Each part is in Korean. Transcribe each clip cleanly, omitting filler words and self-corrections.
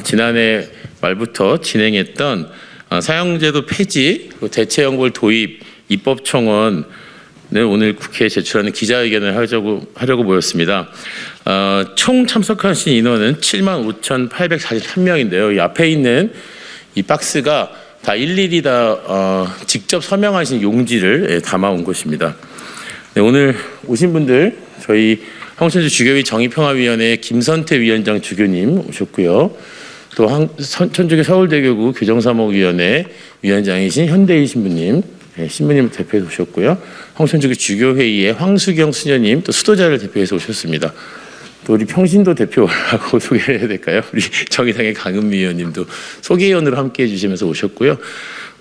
지난해 말부터 진행했던 사형제도 폐지, 대체연골 도입 입법청원을 오늘 국회에 제출하는 기자회견을 하려고 모였습니다. 총 참석하신 인원은 75,843명인데요. 이 앞에 있는 이 박스가 다 일일이 다 직접 서명하신 용지를 담아온 것입니다. 네, 오늘 오신 분들 저희 황천주 주교회 정의평화위원회 김선태 위원장 주교님 오셨고요. 또 천주교 서울대교구 교정사목위원회 위원장이신 현대희 신부님, 신부님 대표해서 오셨고요. 황천주교 주교회의의 황수경 수녀님, 또 수도자를 대표해서 오셨습니다. 또 우리 평신도 대표라고 소개를 해야 될까요? 우리 정의당의 강은미 의원님도 소개위원으로 함께해 주시면서 오셨고요.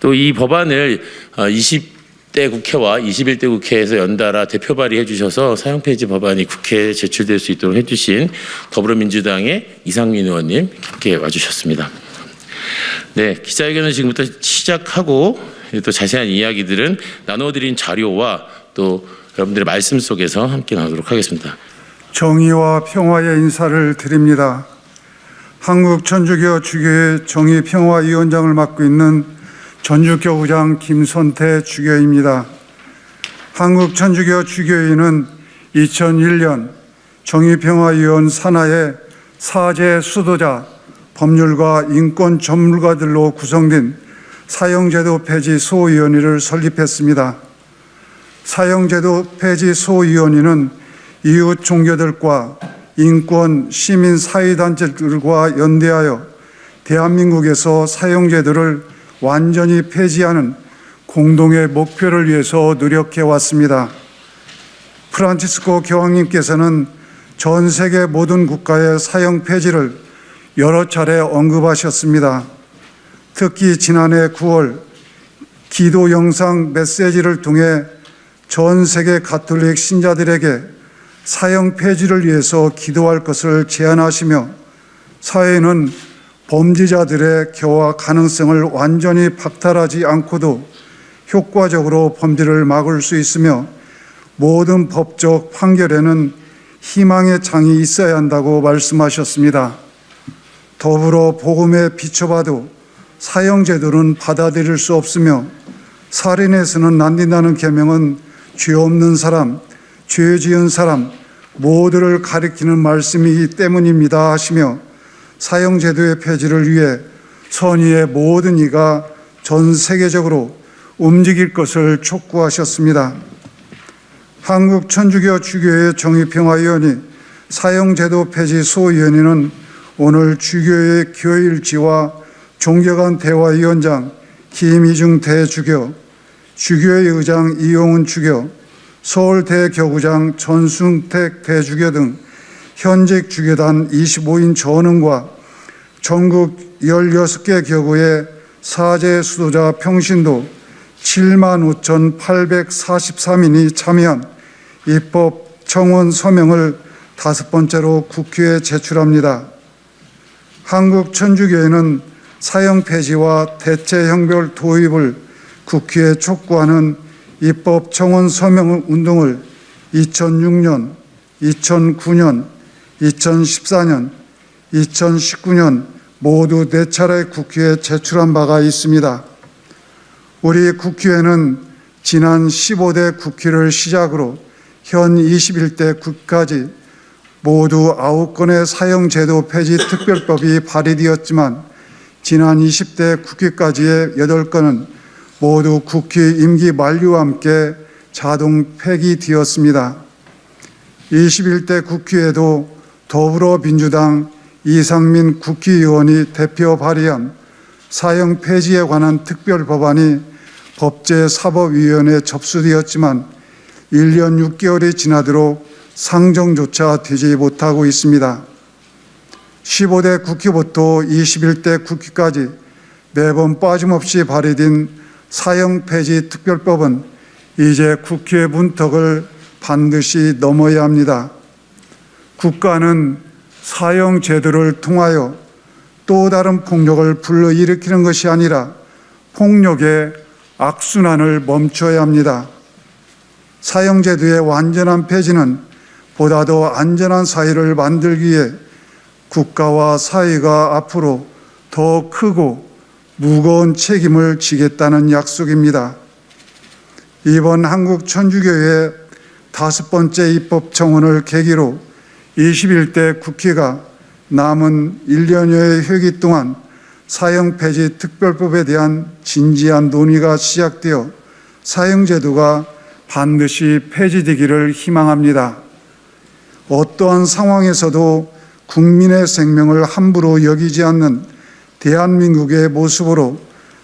또 이 법안을 20대 국회와 21대 국회에서 연달아 대표 발의해 주셔서 사형 폐지 법안이 국회에 제출될 수 있도록 해주신 더불어민주당의 이상민 의원님 함께 와주셨습니다. 네, 기자회견은 지금부터 시작하고 또 자세한 이야기들은 나눠드린 자료와 또 여러분들의 말씀 속에서 함께 나누도록 하겠습니다. 정의와 평화의 인사를 드립니다. 한국천주교 주교회 정의평화위원장을 맡고 있는 전주교구장 김선태 주교입니다. 한국천주교 주교회는 2001년 정의평화위원 산하의 사제 수도자, 법률가, 인권 전문가들로 구성된 사형제도 폐지 소위원회를 설립했습니다. 사형제도 폐지 소위원회는 이웃 종교들과 인권, 시민, 사회단체들과 연대하여 대한민국에서 사형제도를 완전히 폐지하는 공동의 목표를 위해서 노력해 왔습니다. 프란치스코 교황님께서는 전 세계 모든 국가의 사형 폐지를 여러 차례 언급하셨습니다. 특히 지난해 9월 기도 영상 메시지를 통해 전 세계 가톨릭 신자들에게 사형 폐지를 위해서 기도할 것을 제안하시며 사회는 범죄자들의 교화 가능성을 완전히 박탈하지 않고도 효과적으로 범죄를 막을 수 있으며 모든 법적 판결에는 희망의 장이 있어야 한다고 말씀하셨습니다. 더불어 복음에 비춰봐도 사형제도는 받아들일 수 없으며 살인해서는 안 된다는 계명은 죄 없는 사람, 죄 지은 사람 모두를 가리키는 말씀이기 때문입니다 하시며 사형제도의 폐지를 위해 선의의 모든 이가 전 세계적으로 움직일 것을 촉구하셨습니다. 한국천주교 주교회 정의평화위원회 사형제도 폐지 소위원회는 오늘 주교회 교회일지와 종교간 대화위원장 김희중 대주교, 주교회 의장 이용훈 주교, 서울대교구장 전순택 대주교 등 현직 주교단 25인 전원과 전국 16개 교구의 사제 수도자 평신도 75,843인이 참여한 입법 청원 서명을 5번째로 국회에 제출합니다. 한국천주교회는 사형 폐지와 대체형별 도입을 국회에 촉구하는 입법 청원 서명 운동을 2006년, 2009년, 2014년, 2019년 모두 4차례 국회에 제출한 바가 있습니다. 우리 국회에는 지난 15대 국회를 시작으로 현 21대 국회까지 모두 9건의 사형제도 폐지 특별법이 발의되었지만 지난 20대 국회까지의 8건은 모두 국회 임기 만료와 함께 자동 폐기되었습니다. 21대 국회에도 더불어민주당 이상민 국회의원이 대표 발의한 사형 폐지에 관한 특별법안이 법제사법위원회에 접수되었지만 1년 6개월이 지나도록 상정조차 되지 못하고 있습니다. 15대 국회부터 21대 국회까지 매번 빠짐없이 발의된 사형 폐지 특별법은 이제 국회 문턱을 반드시 넘어야 합니다. 국가는 사형 제도를 통하여 또 다른 폭력을 불러일으키는 것이 아니라 폭력의 악순환을 멈춰야 합니다. 사형 제도의 완전한 폐지는 보다 더 안전한 사회를 만들기 위해 국가와 사회가 앞으로 더 크고 무거운 책임을 지겠다는 약속입니다. 이번 한국천주교회 5번째 입법청원을 계기로 21대 국회가 남은 1년여의 회기 동안 사형폐지 특별법에 대한 진지한 논의가 시작되어 사형제도가 반드시 폐지되기를 희망합니다. 어떠한 상황에서도 국민의 생명을 함부로 여기지 않는 대한민국의 모습으로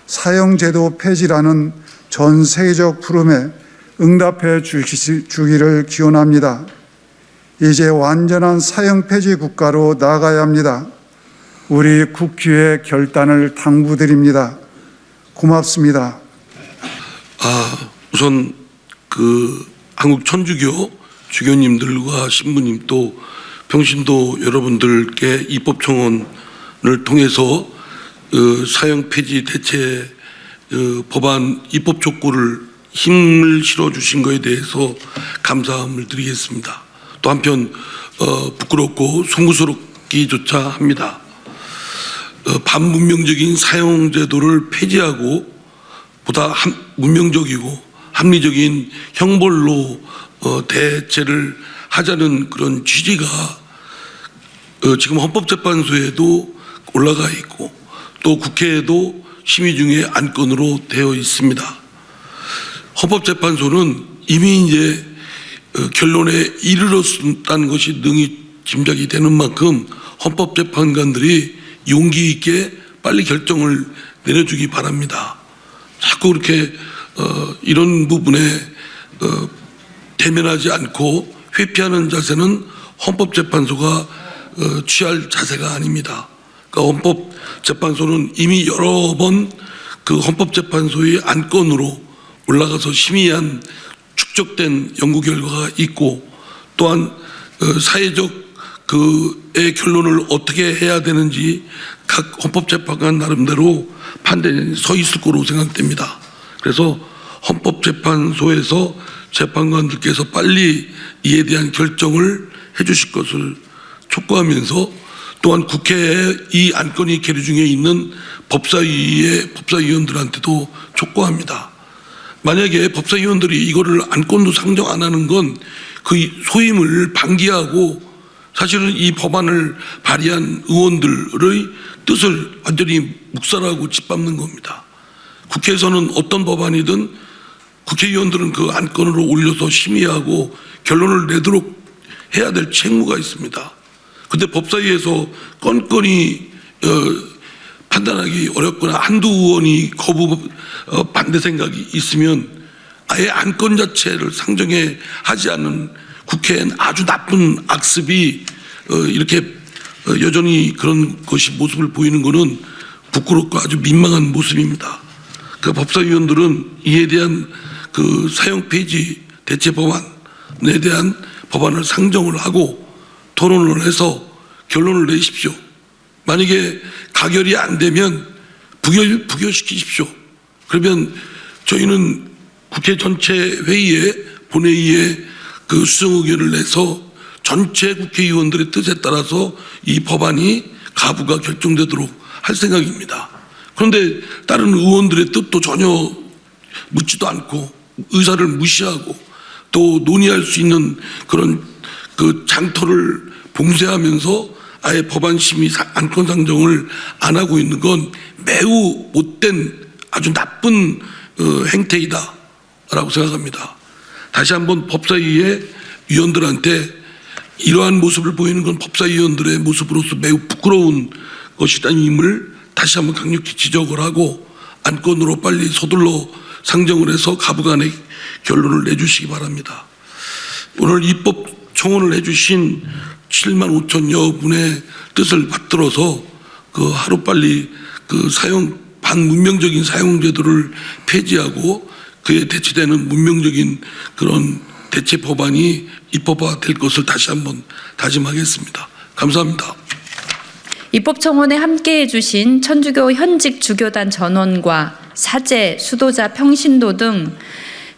사형제도 폐지라는 전 세계적 부름에 응답해 주기를 기원합니다. 이제 완전한 사형 폐지 국가로 나아가야 합니다. 우리 국회의 결단을 당부드립니다. 고맙습니다. 우선 한국 천주교 주교님들과 신부님 또 평신도 여러분들께 입법청원을 통해서 사형 폐지 대체 법안 입법 촉구를 힘을 실어주신 것에 대해서 감사함을 드리겠습니다. 또 한편 부끄럽고 송구스럽기조차 합니다. 반문명적인 사형제도를 폐지하고 보다 문명적이고 합리적인 형벌로 대체를 하자는 그런 취지가 지금 헌법재판소에도 올라가 있고 또 국회에도 심의 중에 안건으로 되어 있습니다. 헌법재판소는 이미 이제 결론에 이르렀다는 것이 능히 짐작이 되는 만큼 헌법재판관들이 용기 있게 빨리 결정을 내려주기 바랍니다. 자꾸 그렇게 이런 부분에 대면하지 않고 회피하는 자세는 헌법재판소가 취할 자세가 아닙니다. 그러니까 헌법재판소는 이미 여러 번 그 헌법재판소의 안건으로 올라가서 심의한 축적된 연구 결과가 있고 또한 사회적 그의 결론을 어떻게 해야 되는지 각 헌법재판관 나름대로 판단이 서 있을 거로 생각됩니다. 그래서 헌법재판소에서 재판관들께서 빨리 이에 대한 결정을 해 주실 것을 촉구하면서 또한 국회에 이 안건이 계류 중에 있는 법사위원들한테도 촉구합니다. 만약에 법사위원들이 이거를 안건도 상정 안 하는 건 그 소임을 방기하고 사실은 이 법안을 발의한 의원들의 뜻을 완전히 묵살하고 짓밟는 겁니다. 국회에서는 어떤 법안이든 국회의원들은 그 안건으로 올려서 심의하고 결론을 내도록 해야 될 책무가 있습니다. 근데 법사위에서 건건이 판단하기 어렵거나 한두 의원이 반대 생각이 있으면 아예 안건 자체를 상정해 하지 않는 국회엔 아주 나쁜 악습이 이렇게 여전히 그런 것이 모습을 보이는 것은 부끄럽고 아주 민망한 모습입니다. 그 법사위원들은 이에 대한 그 사형 폐지 대체 법안에 대한 법안을 상정을 하고 토론을 해서 결론을 내십시오. 만약에 가결이 안 되면 부결시키십시오. 그러면 저희는 국회 전체 회의에 본회의에 그 수정 의견을 내서 전체 국회의원들의 뜻에 따라서 이 법안이 가부가 결정되도록 할 생각입니다. 그런데 다른 의원들의 뜻도 전혀 묻지도 않고 의사를 무시하고 또 논의할 수 있는 그런 그 장터를 봉쇄하면서 아예 법안 심의 안건 상정을 안 하고 있는 건 매우 못된 아주 나쁜 행태이다라고 생각합니다. 다시 한번 법사위의 위원들한테 이러한 모습을 보이는 건 법사위원들의 모습으로서 매우 부끄러운 것이다임을 다시 한번 강력히 지적을 하고 안건으로 빨리 서둘러 상정을 해서 가부간의 결론을 내주시기 바랍니다. 오늘 입법 청원을 해주신 7만 5천여 분의 뜻을 받들어서 그 하루빨리 그 반문명적인 사형제도를 폐지하고 그에 대치되는 문명적인 그런 대체 법안이 입법화될 것을 다시 한번 다짐하겠습니다. 감사합니다. 입법청원에 함께해 주신 천주교 현직 주교단 전원과 사제, 수도자, 평신도 등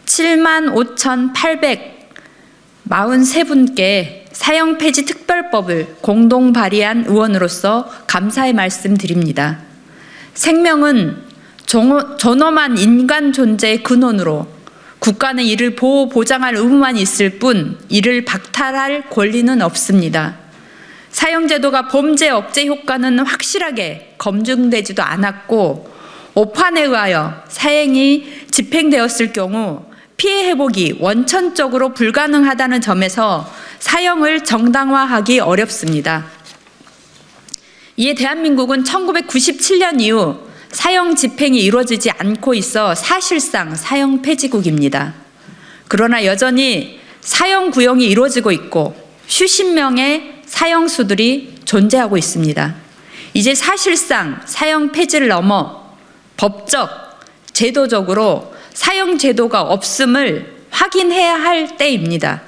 75,843분께 사형 폐지 특별법을 공동 발의한 의원으로서 감사의 말씀 드립니다. 생명은 존엄한 인간 존재의 근원으로 국가는 이를 보호 보장할 의무만 있을 뿐 이를 박탈할 권리는 없습니다. 사형제도가 범죄 억제 효과는 확실하게 검증되지도 않았고 오판에 의하여 사형이 집행되었을 경우 피해 회복이 원천적으로 불가능하다는 점에서 사형을 정당화하기 어렵습니다. 이에 대한민국은 1997년 이후 사형 집행이 이루어지지 않고 있어 사실상 사형 폐지국입니다. 그러나 여전히 사형 구형이 이루어지고 있고 수십 명의 사형수들이 존재하고 있습니다. 이제 사실상 사형 폐지를 넘어 법적, 제도적으로 사형 제도가 없음을 확인해야 할 때입니다.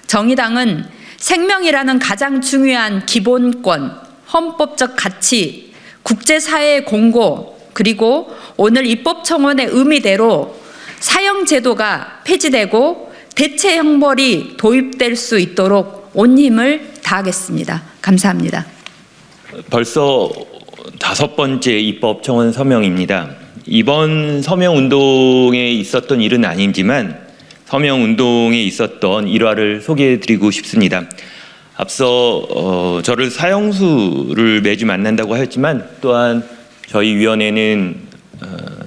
정의당은 생명이라는 가장 중요한 기본권, 헌법적 가치, 국제사회의 공고, 그리고 오늘 입법청원의 의미대로 사형 제도가 폐지되고 대체 형벌이 도입될 수 있도록 온 힘을 다하겠습니다. 감사합니다. 벌써 5번째 입법청원 서명입니다. 이번 서명운동에 있었던 일은 아니지만 서명운동에 있었던 일화를 소개해드리고 싶습니다. 앞서 저를 사형수를 매주 만난다고 하였지만 또한 저희 위원회는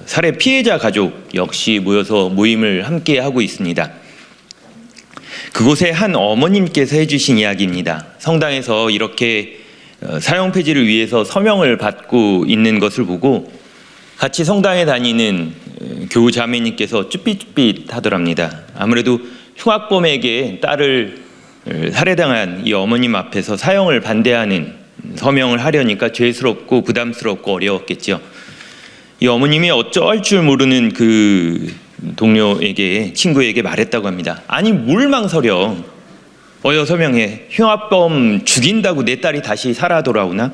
살해 피해자 가족 역시 모여서 모임을 함께 하고 있습니다. 그곳에 한 어머님께서 해주신 이야기입니다. 성당에서 이렇게 사형 폐지를 위해서 서명을 받고 있는 것을 보고 같이 성당에 다니는 교우 자매님께서 쭈삣쭈삣 하더랍니다. 아무래도 흉악범에게 딸을 살해당한 이 어머님 앞에서 사형을 반대하는 서명을 하려니까 죄스럽고 부담스럽고 어려웠겠죠. 이 어머님이 어쩔 줄 모르는 그 동료에게, 친구에게 말했다고 합니다. 아니 뭘 망설여, 어여 서명해. 흉악범 죽인다고 내 딸이 다시 살아 돌아오나?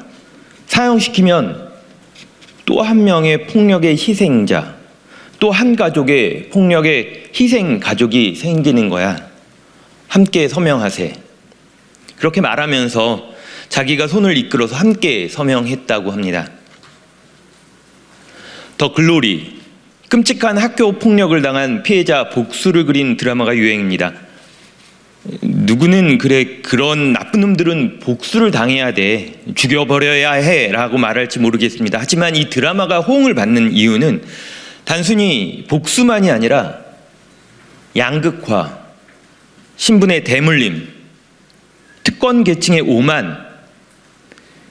사형시키면 또 한 명의 폭력의 희생자, 또 한 가족의 폭력의 희생 가족이 생기는 거야. 함께 서명하세. 그렇게 말하면서 자기가 손을 이끌어서 함께 서명했다고 합니다. 더 글로리, 끔찍한 학교 폭력을 당한 피해자 복수를 그린 드라마가 유행입니다. 누구는 그런 나쁜 놈들은 복수를 당해야 돼, 죽여버려야 해 라고 말할지 모르겠습니다. 하지만 이 드라마가 호응을 받는 이유는 단순히 복수만이 아니라 양극화, 신분의 대물림, 특권 계층의 오만,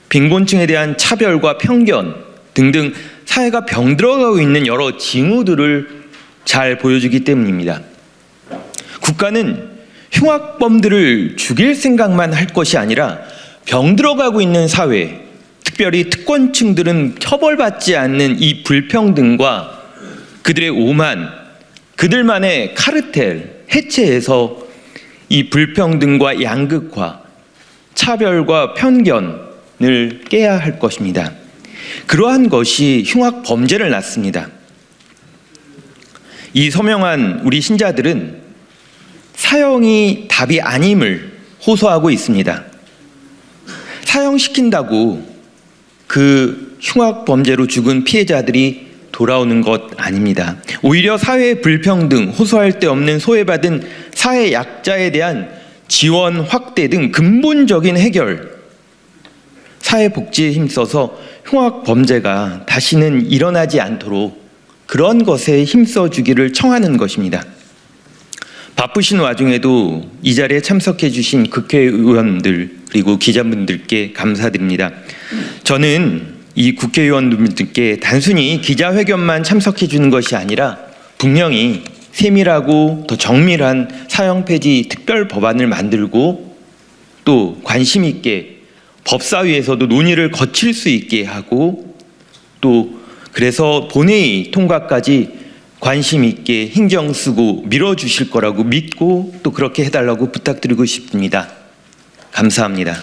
빈곤층에 대한 차별과 편견 등등 사회가 병들어가고 있는 여러 징후들을 잘 보여주기 때문입니다. 국가는 흉악범들을 죽일 생각만 할 것이 아니라 병들어가고 있는 사회, 특별히 특권층들은 처벌받지 않는 이 불평등과 그들의 오만, 그들만의 카르텔 해체해서 이 불평등과 양극화, 차별과 편견을 깨야 할 것입니다. 그러한 것이 흉악 범죄를 낳습니다. 이 서명한 우리 신자들은 사형이 답이 아님을 호소하고 있습니다. 사형시킨다고 그 흉악 범죄로 죽은 피해자들이 돌아오는 것 아닙니다. 오히려 사회의 불평등, 호소할 데 없는 소외받은 사회 약자에 대한 지원 확대 등 근본적인 해결, 사회복지에 힘써서 흉악 범죄가 다시는 일어나지 않도록 그런 것에 힘써주기를 청하는 것입니다. 바쁘신 와중에도 이 자리에 참석해 주신 국회의원들 그리고 기자분들께 감사드립니다. 저는 이 국회의원분들께 단순히 기자회견만 참석해 주는 것이 아니라 분명히 세밀하고 더 정밀한 사형 폐지 특별 법안을 만들고 또 관심 있게 법사위에서도 논의를 거칠 수 있게 하고 또 그래서 본회의 통과까지 관심 있게 신경 쓰고 밀어주실 거라고 믿고 또 그렇게 해달라고 부탁드리고 싶습니다. 감사합니다.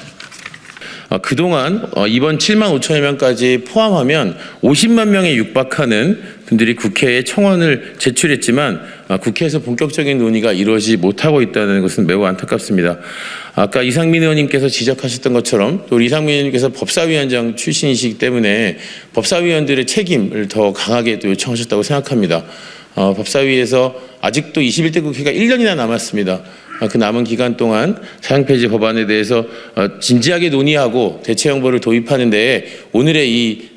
그동안 이번 7만 5천여 명까지 포함하면 50만 명에 육박하는 분들이 국회에 청원을 제출했지만 국회에서 본격적인 논의가 이루어지지 못하고 있다는 것은 매우 안타깝습니다. 아까 이상민 의원님께서 지적하셨던 것처럼 또 이상민 의원님께서 법사위원장 출신이시기 때문에 법사위원들의 책임을 더 강하게 또 요청하셨다고 생각합니다. 법사위에서 아직도 21대 국회가 1년이나 남았습니다. 그 남은 기간 동안 사형 폐지 법안에 대해서 진지하게 논의하고 대체 형벌을 도입하는 데에 오늘의 이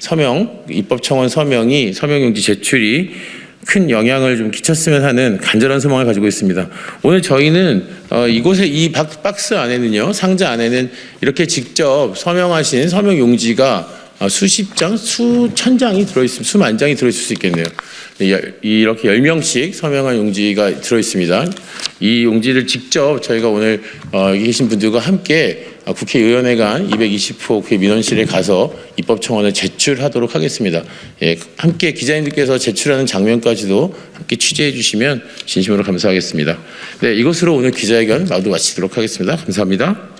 입법청원 서명 용지 제출이 큰 영향을 좀 끼쳤으면 하는 간절한 소망을 가지고 있습니다. 오늘 저희는 이곳에 이 박스 안에는요, 상자 안에는 이렇게 직접 서명하신 서명 용지가 수십 장, 수천 장이 들어있습니다. 수만 장이 들어있을 수 있겠네요. 이렇게 10명씩 서명한 용지가 들어있습니다. 이 용지를 직접 저희가 오늘 여기 계신 분들과 함께 국회의원회관 220호 국회 민원실에 가서 입법청원을 제출하도록 하겠습니다. 예, 함께 기자님들께서 제출하는 장면까지도 함께 취재해 주시면 진심으로 감사하겠습니다. 네, 이것으로 오늘 기자회견 모두 마치도록 하겠습니다. 감사합니다.